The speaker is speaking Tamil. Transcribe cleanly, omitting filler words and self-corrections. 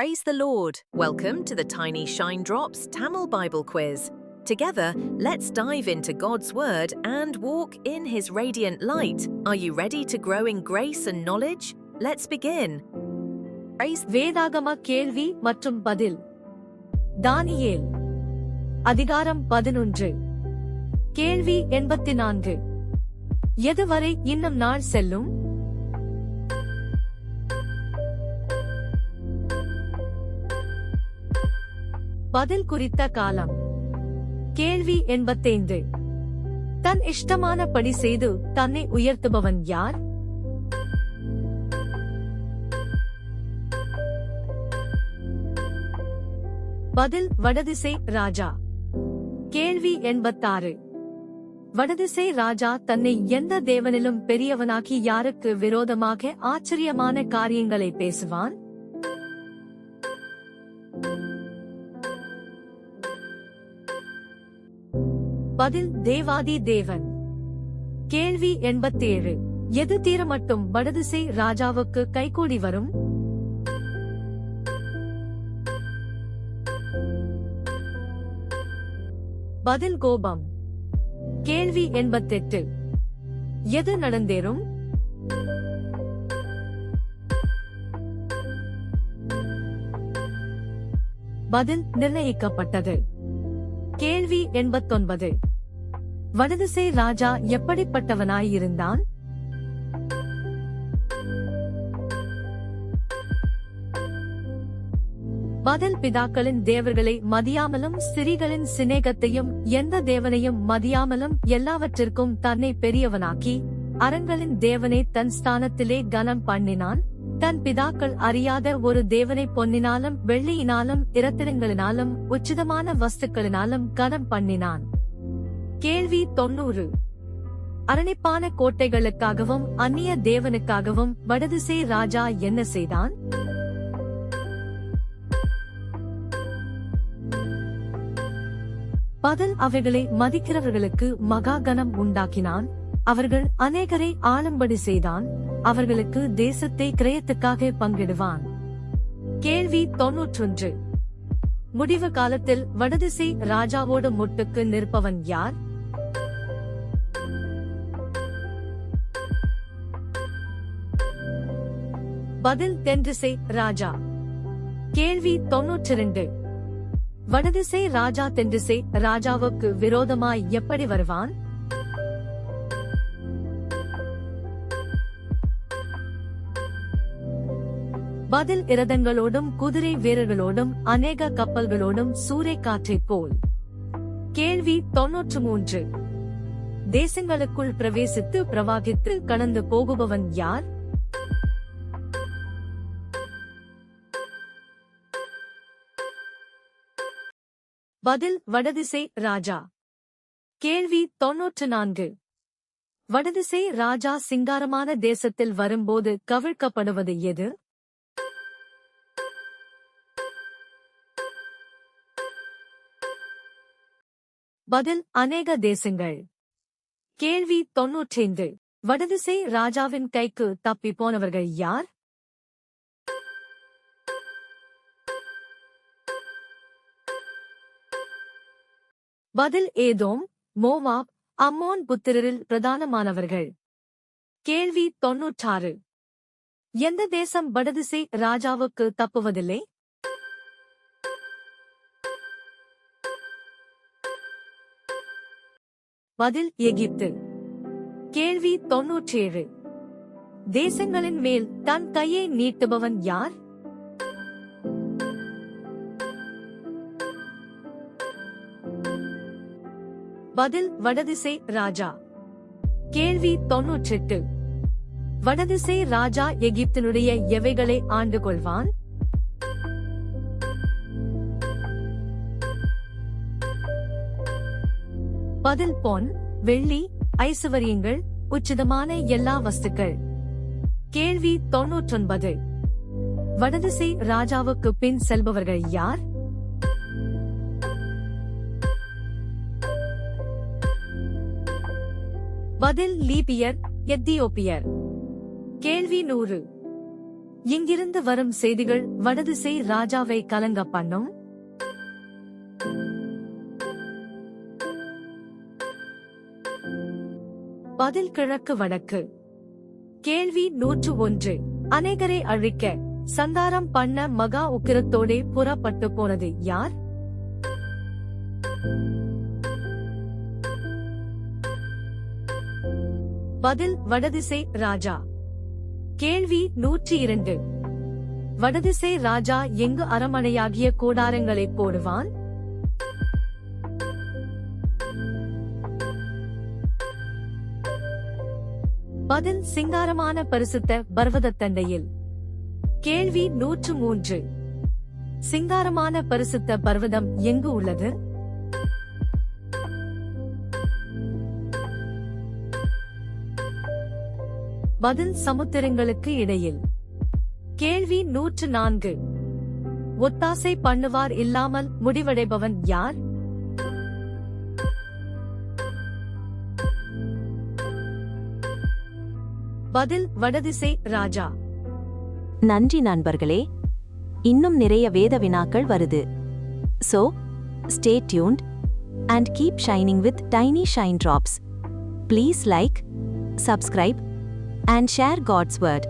Praise the Lord! Welcome to the Tiny Shine Drops Tamil Bible Quiz. Together, let's dive into God's Word and walk in His radiant light. Are you ready to grow in grace and knowledge? Let's begin. Praise வேதாகம கேள்வி மற்றும் பதில். தானியேல் அதிகாரம் 11. கேள்வி 84. எதுவரை இன்னும் நாள் செல்லும்? பதில் குறித்த காலம். கேள்வி 85. தன் இஷ்டமானபடி செய்து தன்னை உயர்த்துபவன் யார்? பதில் வடதிசை ராஜா. கேள்வி 86. வடதிசை ராஜா தன்னை எந்த தேவனிலும் பெரியவனாக்கி யாருக்கு விரோதமாக ஆச்சரியமான காரியங்களை பேசுவான்? பதில் தேவாதி தேவன். கேள்வி 87. எது தீரமட்டும் வடதிசை ராஜாவுக்கு கைகூடி வரும்? பதில் கோபம். கேள்வி 88. எது நடந்தேறும்? பதில் நிர்ணயிக்கப்பட்டது. கேள்வி 89. வடதிசை ராஜா எப்படிப்பட்டவனாயிருந்தான்? பதில் பிதாக்களின் தேவர்களை மதியாமலும் ஸ்திரீகளின் சிநேகத்தையும் எந்த தேவனையும் மதியாமலும் எல்லாவற்றிற்கும் தன்னை பெரியவனாக்கி அரண்களின் தேவனை தன் ஸ்தானத்திலே கனம் பண்ணினான். தன் பிதாக்கள் அறியாத ஒரு தேவனை பொன்னினாலும் வெள்ளியினாலும் இரத்தினங்களினாலும் உச்சிதமான வஸ்துக்களினாலும் கனம் பண்ணினான். கேள்வி 90. அரணிப்பான கோட்டைகளுக்காகவும் அந்நிய தேவனுக்காகவும் வடதிசை ராஜா என்ன செய்தான்? பதில் அவைகளை மதிக்கிறவர்களுக்கு மகாகனம் உண்டாக்கினான். அவர்கள் அநேகரை ஆளும்படி செய்தான். அவர்களுக்கு தேசத்தை கிரயத்துக்காக பங்கிடுவான். கேள்வி 91. முடிவு காலத்தில் வடதிசை ராஜாவோடு முட்டுக்கு நிற்பவன் யார்? பதில் தென்திசை ராஜா. கேள்வி 92. வடதிசை ராஜா தென்திசை ராஜாவுக்கு விரோதமாய் எப்படி வருவான்? பதில் இரதங்களோடும் குதிரை வீரர்களோடும் அநேக கப்பல்களோடும் சூறை காற்றைப் போல். கேள்வி 93. தேசங்களுக்குள் பிரவேசித்து பிரவாகித்து கடந்து போகுபவன் யார்? பதில் வடதிசை ராஜா. கேள்வி 94. வடதிசை ராஜா சிங்காரமான தேசத்தில் வரும்போது கவிழ்க்கப்படுவது எது? பதில் அநேக தேசங்கள். கேள்வி 95. வடதிசை ராஜாவின் கைக்கு தப்பி போனவர்கள் யார்? பதில் ஏதோம், மோவாப், அம்மோன் புத்திரரில் பிரதானமானவர்கள். கேள்வி 96. எந்த தேசம் வடதிசை ராஜாவுக்கு தப்புவதில்லை? பதில் எகிப்து. கேள்வி 97. தேசங்களின் மேல் தன் கையை நீட்டுபவன் யார்? பதில் வடதிசை ராஜா. கேள்வி 98. வடதிசை ராஜா எகிப்தினுடைய எவைகளை ஆண்டு கொள்வான்? பதில் பொன், வெள்ளி, ஐசுவரியங்கள், உச்சிதமான எல்லா வஸ்துக்கள். கேள்வி 99. வடதிசை ராஜாவுக்கு பின் செல்பவர்கள் யார்? பதில் லீபியர், எத்தியோப்பியர். கேள்வி 100. இங்கிருந்து வரும் செய்திகள் வடதிசை ராஜாவை கலங்க பண்ணும். பதில் கிழக்கு வடக்கு. கேள்வி 101. அநேகரை அழிக்க சங்காரம் பண்ண மகா உக்கிரத்தோடே புறப்பட்டு போனது யார்? பதில் வடதிசை ராஜா. கேள்வி 102. வடதிசை ராஜா எங்கு அரமனையாகிய கூடாரங்களை போடுவான்? பதில் சிங்காரமான பரிசுத்த பர்வதத்தண்டையில். கேள்வி 103. சிங்காரமான பரிசுத்த பர்வதம் எங்கு உள்ளது? பதில் சமுத்திரங்களுக்கு இடையில். கேள்வி 104. ஒத்தாசை பண்ணுவார் இல்லாமல் முடிவடைபவன் யார்? பதில் வடதிசை ராஜா. நன்றி நண்பர்களே, இன்னும் நிறைய வேத வினாக்கள் வருது. So, stay tuned and keep shining with Tiny Shine Drops. Please like, subscribe and share God's word.